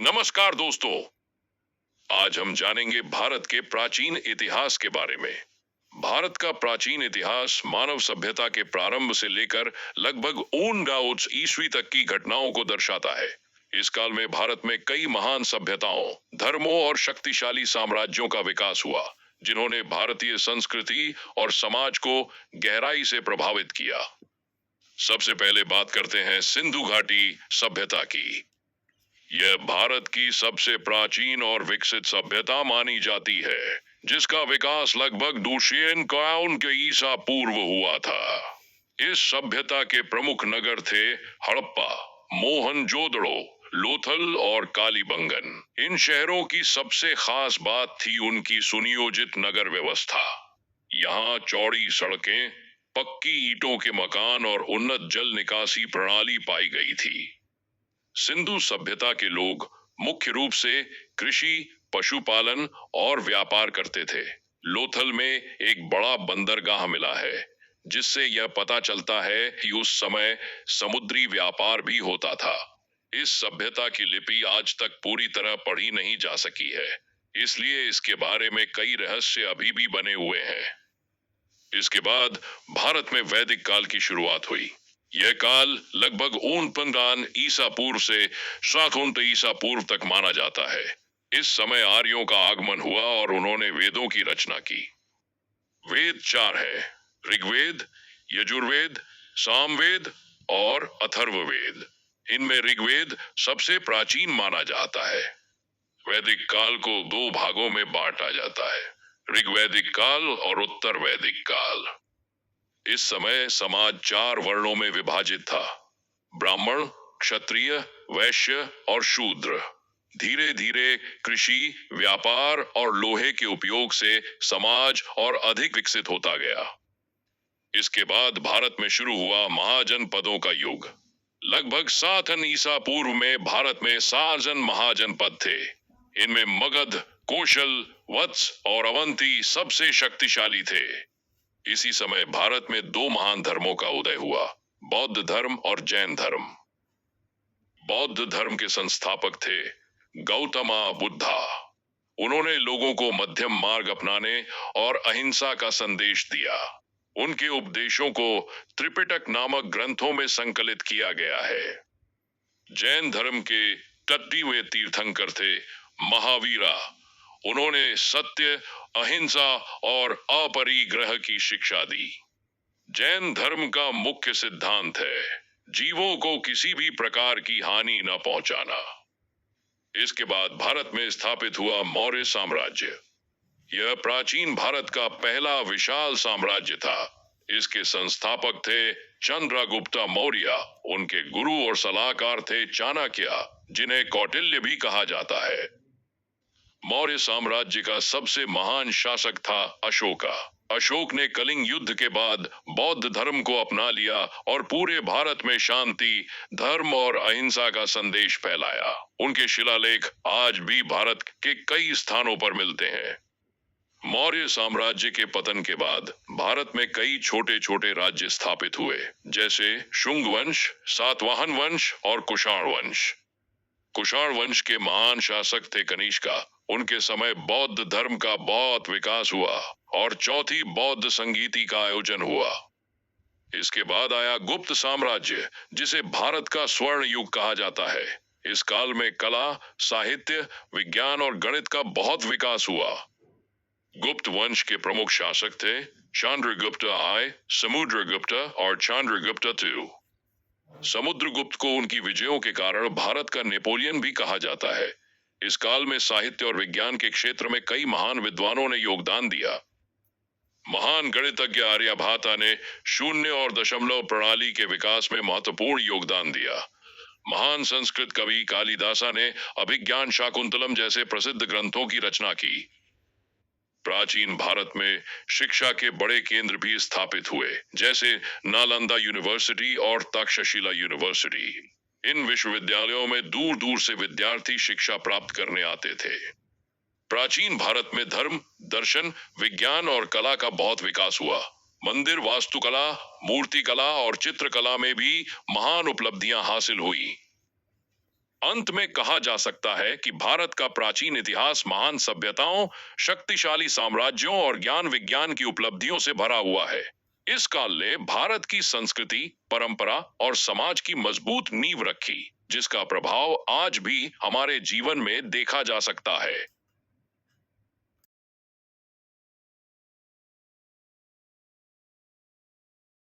नमस्कार दोस्तों। आज हम जानेंगे भारत के प्राचीन इतिहास के बारे में। भारत का प्राचीन इतिहास मानव सभ्यता के प्रारंभ से लेकर लगभग ऊन गाउट्स ईस्वी तक की घटनाओं को दर्शाता है। इस काल में भारत में कई महान सभ्यताओं, धर्मों और शक्तिशाली साम्राज्यों का विकास हुआ, जिन्होंने भारतीय संस्कृति और समाज को गहराई से प्रभावित किया। सबसे पहले बात करते हैं सिंधु घाटी सभ्यता की। यह भारत की सबसे प्राचीन और विकसित सभ्यता मानी जाती है, जिसका विकास लगभग दूषियन काउन के ईसा पूर्व हुआ था। इस सभ्यता के प्रमुख नगर थे हड़प्पा, मोहनजोदड़ो, लोथल और कालीबंगन। इन शहरों की सबसे खास बात थी उनकी सुनियोजित नगर व्यवस्था। यहाँ चौड़ी सड़कें, पक्की ईंटों के मकान और उन्नत जल निकासी प्रणाली पाई गई थी। सिंधु सभ्यता के लोग मुख्य रूप से कृषि, पशुपालन और व्यापार करते थे। लोथल में एक बड़ा बंदरगाह मिला है, जिससे यह पता चलता है कि उस समय समुद्री व्यापार भी होता था। इस सभ्यता की लिपि आज तक पूरी तरह पढ़ी नहीं जा सकी है, इसलिए इसके बारे में कई रहस्य अभी भी बने हुए हैं। इसके बाद भारत में वैदिक काल की शुरुआत हुई। यह काल लगभग 49 ईसा पूर्व से 700 ईसा पूर्व तक माना जाता है। इस समय आर्यों का आगमन हुआ और उन्होंने वेदों की रचना की। वेद चार है: ऋग्वेद, यजुर्वेद, सामवेद और अथर्ववेद। इनमें ऋग्वेद सबसे प्राचीन माना जाता है। वैदिक काल को दो भागों में बांटा जाता है: ऋग्वैदिक काल और उत्तर वैदिक काल। इस समय समाज 4 वर्णों में विभाजित था: ब्राह्मण, क्षत्रिय, वैश्य और शूद्र। धीरे धीरे कृषि, व्यापार और लोहे के उपयोग से समाज और अधिक विकसित होता गया। इसके बाद भारत में शुरू हुआ महाजनपदों का युग। लगभग 7 ईसा पूर्व में भारत में 7 महाजनपद थे। इनमें मगध, कौशल, वत्स और अवंती सबसे शक्तिशाली थे। इसी समय भारत में 2 महान धर्मों का उदय हुआ: बौद्ध धर्म और जैन धर्म। बौद्ध धर्म के संस्थापक थे गौतमा बुद्धा। उन्होंने लोगों को मध्यम मार्ग अपनाने और अहिंसा का संदेश दिया। उनके उपदेशों को त्रिपिटक नामक ग्रंथों में संकलित किया गया है। जैन धर्म के 33वें तीर्थंकर थे महावीरा। उन्होंने सत्य, अहिंसा और अपरिग्रह की शिक्षा दी। जैन धर्म का मुख्य सिद्धांत है जीवों को किसी भी प्रकार की हानि न पहुंचाना। इसके बाद भारत में स्थापित हुआ मौर्य साम्राज्य। यह प्राचीन भारत का पहला विशाल साम्राज्य था। इसके संस्थापक थे चंद्रगुप्त मौर्य। उनके गुरु और सलाहकार थे चाणक्य, जिन्हें कौटिल्य भी कहा जाता है। मौर्य साम्राज्य का सबसे महान शासक था अशोका। अशोक ने कलिंग युद्ध के बाद बौद्ध धर्म को अपना लिया और पूरे भारत में शांति, धर्म और अहिंसा का संदेश फैलाया। उनके शिलालेख आज भी भारत के कई स्थानों पर मिलते हैं। मौर्य साम्राज्य के पतन के बाद भारत में कई छोटे छोटे राज्य स्थापित हुए, जैसे शुंग वंश, सातवाहन वंश और कुषाण वंश। कुषाण वंश के महान शासक थे कनिष्का। उनके समय बौद्ध धर्म का बहुत विकास हुआ और चौथी बौद्ध संगीति का आयोजन हुआ। इसके बाद आया गुप्त साम्राज्य, जिसे भारत का स्वर्ण युग कहा जाता है। इस काल में कला, साहित्य, विज्ञान और गणित का बहुत विकास हुआ। गुप्त वंश के प्रमुख शासक थे चंद्रगुप्त I, समुद्रगुप्त और चंद्रगुप्त II। समुद्रगुप्त को उनकी विजयों के कारण भारत का नेपोलियन भी कहा जाता है। इस काल में साहित्य और विज्ञान के क्षेत्र में कई महान विद्वानों ने योगदान दिया। महान गणितज्ञ आर्यभट्ट ने शून्य और दशमलव प्रणाली के विकास में महत्वपूर्ण योगदान दिया। महान संस्कृत कवि कालिदासा ने अभिज्ञान शाकुंतलम जैसे प्रसिद्ध ग्रंथों की रचना की। प्राचीन भारत में शिक्षा के बड़े केंद्र भी स्थापित हुए, जैसे नालंदा यूनिवर्सिटी और तक्षशिला यूनिवर्सिटी। इन विश्वविद्यालयों में दूर दूर से विद्यार्थी शिक्षा प्राप्त करने आते थे। प्राचीन भारत में धर्म, दर्शन, विज्ञान और कला का बहुत विकास हुआ। मंदिर वास्तुकला, मूर्तिकला और चित्रकला में भी महान उपलब्धियां हासिल हुई। अंत में कहा जा सकता है कि भारत का प्राचीन इतिहास महान सभ्यताओं, शक्तिशाली साम्राज्यों और ज्ञान विज्ञान की उपलब्धियों से भरा हुआ है। इस काल ने भारत की संस्कृति, परंपरा और समाज की मजबूत नींव रखी, जिसका प्रभाव आज भी हमारे जीवन में देखा जा सकता है।